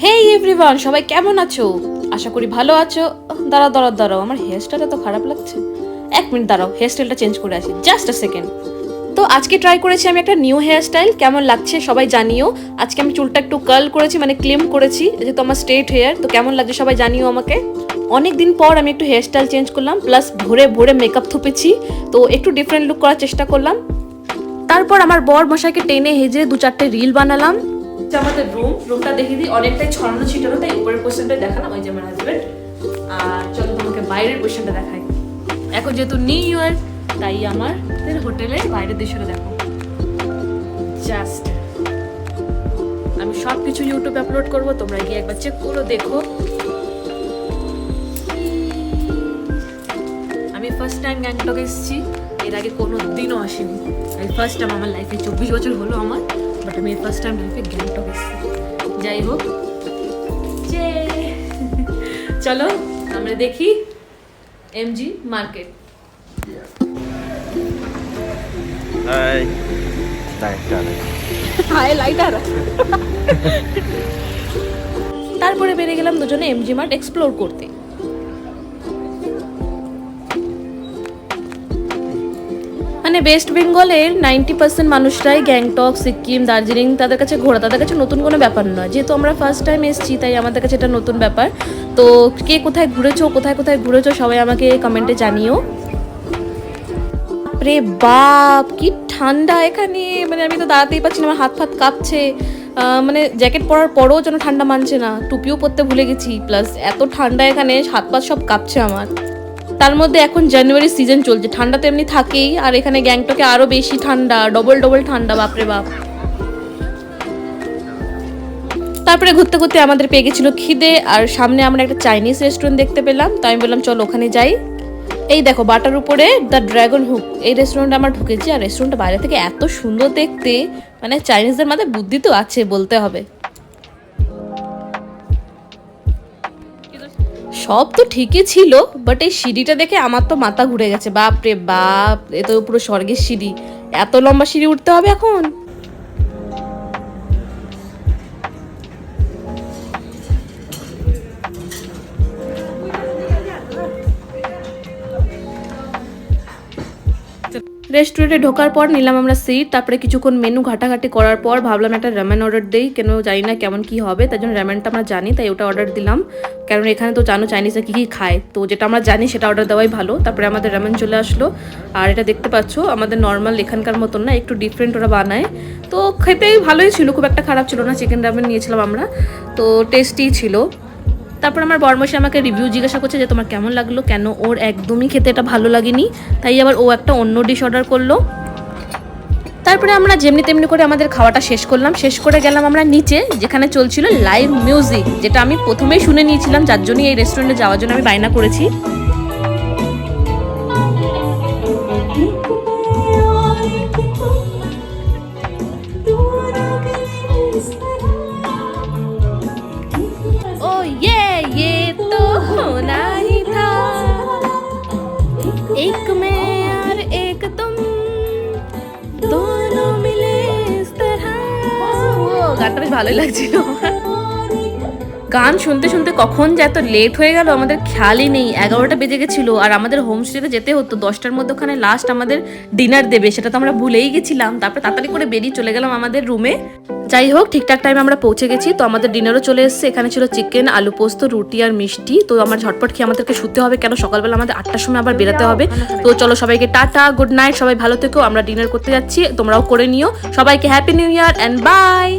হেই everyone, সবাই কেমন আছো? আশা করি ভালো আছো। দাঁড়াও, আমার হেয়ার স্টাইলটা তো খারাপ লাগছে। 1 মিনিট দাঁড়াও, হেয়ার স্টাইলটা চেঞ্জ করে আসি, জাস্ট আ সেকেন্ড। তো আজকে ট্রাই করেছি আমি একটা নিউ হেয়ার স্টাইল, কেমন লাগছে সবাই জানিও। আজকে আমি চুলটা একটু কার্ল করেছি, মানে ক্লিম করেছি, যেহেতু আমার স্ট্রেট হেয়ার। তো কেমন লাগছে সবাই জানিও আমাকে। অনেক দিন পর আমি একটু হেয়ার স্টাইল চেঞ্জ করলাম, প্লাস ভোরে ভোরে মেকআপ থুপেছি, তো একটু ডিফারেন্ট লুক করার চেষ্টা করলাম। তারপর আমার বর মশাইকে টেনে হেজে 2-4টে রিল বানালাম। আমাদের রুমটা দেখিয়ে দিই, অনেকটাই ছড়ানো ছিটানো, তাই উপরের পোর্শনটা দেখালাম, ওই যে আমার হাজবেন্ড। আর চলো তোমাকে বাইরের পোর্শনটা দেখাই। এখন যেহেতু নিউ ইয়ার, তাই আমাদের হোটেলের বাইরের দৃশ্যটা দেখো। জাস্ট আমি সব কিছু ইউটিউবে আপলোড করবো, তোমরা গিয়ে একবার চেক করো, দেখো। আমি ফার্স্ট টাইম গ্যাংটক এসেছি, এর আগে কোনো দিনও আসিনি। এই ফার্স্ট টাইম আমার লাইফে, 24 বছর হলো আমার, বাট আমি ফার্স্ট টাইম লাইফে গ্যাংটক এসেছি। যাই হোক, চলো আমরা দেখি এমজি মার্কেট। তারপরে বেরিয়ে গেলাম দুজনে এমজি মার্ট এক্সপ্লোর করতে। মানে ওয়েস্ট বেঙ্গলের 90% মানুষরাই গ্যাংটক, সিকিম, দার্জিলিং তাদের কাছে ঘোরা, তাদের কাছে নতুন কোনো ব্যাপার নয়। যেহেতু আমরা ফার্স্ট টাইম এসেছি, তাই আমাদের কাছে এটা নতুন ব্যাপার। তো কে কোথায় ঘুরেছো, কোথায় ঘুরেছো সবাই আমাকে কমেন্টে জানিও। রে বাপ, কি ঠান্ডা এখানে, মানে আমি তো দাঁড়াতেই পারছি না, আমার হাত ফাত কাঁপছে। মানে জ্যাকেট পরার পরেও যেন ঠান্ডা মানছে না, টুপিও পরতে ভুলে গেছি, প্লাস এত ঠান্ডা এখানে হাত পা সব কাঁপছে আমার। তার মধ্যে এখন জানুয়ারি সিজন চলছে, ঠান্ডা তো এমনি থাকেই, আর এখানে গ্যাংটকে আরো বেশি ঠান্ডা, ডবল ঠান্ডা, বাপরে বাপ। তারপরে ঘুরতে ঘুরতে আমাদের পেয়ে গেছিল খিদে, আর সামনে আমরা একটা চাইনিজ রেস্টুরেন্ট দেখতে পেলাম, তাই আমি বললাম চল ওখানে যাই। এই দেখো বাটার উপরে দ্য ড্রাগন হুক, এই রেস্টুরেন্টে আমরা ঢুকেছি। আর রেস্টুরেন্টটা বাইরে থেকে এত সুন্দর দেখতে, মানে চাইনিজদের মাঝে বুদ্ধি তো আছে বলতে হবে। সব তো ঠিকই ছিল, বাট এই সিঁড়িটা দেখে আমার তো মাথা ঘুরে গেছে। বাপ রে বাপ, এ তো পুরো স্বর্গের সিঁড়ি, এত লম্বা সিঁড়ি উঠতে হবে এখন। রেস্টুরেন্টে ঢোকার পর নিলাম আমরা সিট, তারপরে কিছুক্ষণ মেনু ঘাটাঘাটি করার পর ভাবলাম একটা র্যামেন অর্ডার দিই, কেন জানি না কেমন কি হবে, তাই জন্য র্যামেনটা আমরা জানি তাই ওটা অর্ডার দিলাম। কারণ এখানে তো জানো চাইনিজরা কী কী খায়, তো যেটা আমরা জানি সেটা অর্ডার দেওয়াই ভালো। তারপরে আমাদের র্যামেন চলে আসলো, আর এটা দেখতে পাচ্ছ আমাদের নর্মাল এখানকার মতন না, একটু ডিফারেন্ট ওরা বানায়। তো খেতেই ভালোই ছিল, খুব একটা খারাপ ছিল না। চিকেন র্যামেন নিয়েছিলাম আমরা, তো টেস্টি ছিল। তারপর আমার বরমশাই আমাকে রিভিউ জিজ্ঞাসা করছে যে তোমার কেমন লাগলো, কেন ওর একদমই খেতে এটা ভালো লাগেনি, তাই আবার ও একটা অন্য ডিশ অর্ডার করলো। তারপরে আমরা যেমনি তেমনি করে আমাদের খাওয়াটা শেষ করলাম, শেষ করে গেলাম আমরা নিচে, যেখানে চলছিল লাইভ মিউজিক, যেটা আমি প্রথমেই শুনে নিয়েছিলাম, যার জন্যই এই রেস্টুরেন্টে যাওয়ার জন্য আমি বায়না করেছি। ও ये तो होना ही था, एक मैं और एक तुम, दोनों मिले इस तरह। ও গানটা বেশ ভালোই লাগছিল। গান শুনতে শুনতে কখন যে এত লেট হয়ে গেল আমাদের খেয়ালই নেই, 11টা বেজে গেছিলো। আর আমাদের হোমস্টেতে যেতে হতো 10টার মধ্যে, ওখানে লাস্ট আমাদের ডিনার দেবে, সেটা তো আমরা ভুলেই গেছিলাম। তারপরে তাড়াতাড়ি করে বেরিয়ে চলে গেলাম আমাদের রুমে। যাই হোক, ঠিকঠাক টাইমে আমরা পৌঁছে গেছি। তো আমাদের ডিনারও চলে এসেছে, এখানে ছিল চিকেন, আলু পোস্ত, রুটি আর মিষ্টি। তো আমার ঝটপট খেয়ে আমাদেরকে শুতে হবে, কেন সকালবেলা আমাদের 8টার সময় আবার বেরোতে হবে। তো চলো সবাইকে টাটা, গুড নাইট, সবাই ভালো থেকো। আমরা ডিনার করতে যাচ্ছি, তোমরাও করে নিও। সবাইকে happy new year and by.